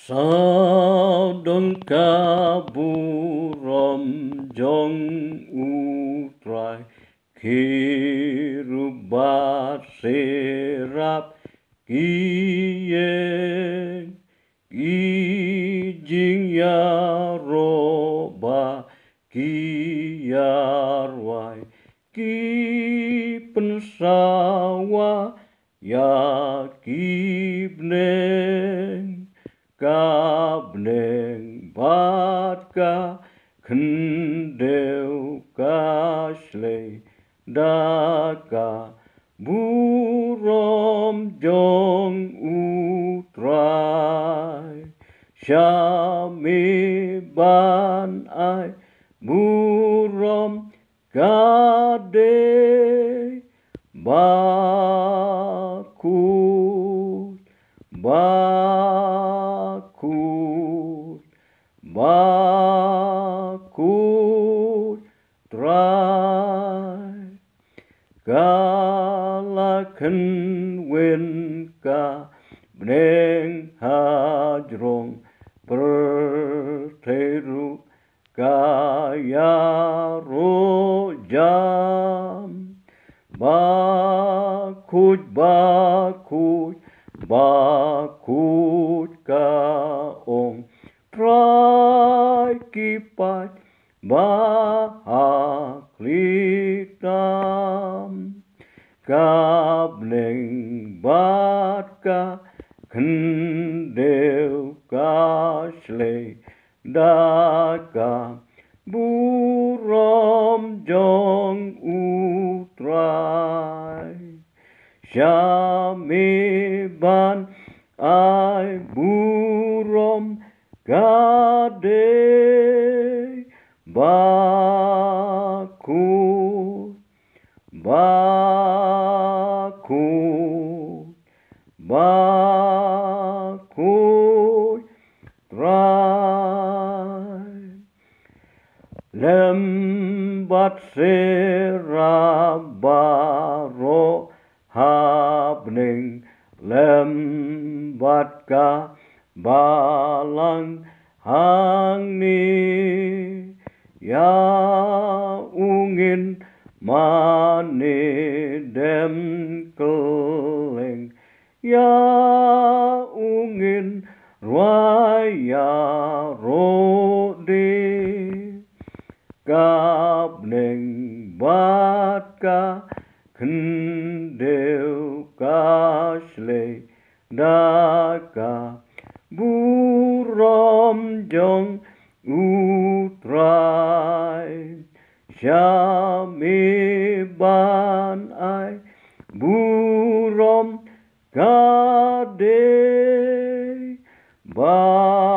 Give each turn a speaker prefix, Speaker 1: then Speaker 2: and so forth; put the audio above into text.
Speaker 1: Sao kaburom jong utrai kirubat serap kiyeng kijing yaroba kiyarwai ki pensawa ya kibneng kabneng batka kendeu kashlei daka burom jong utrai shami ban ai burom kade bakut trai galakan winka bneng hajrong perteru kaya rojam bakut kaong trai kipat bahaklitam kabneng batka kendeu kashlei daka burom jong utrai shami ban ai burom kade bakut trai lembat serabaro habning lembat ka balang hangni ya ungin mane dem keleng ya ungin raya rode kabneng batka kendeu kashlei daka burom jong utrai shami ban ai burom kade bakut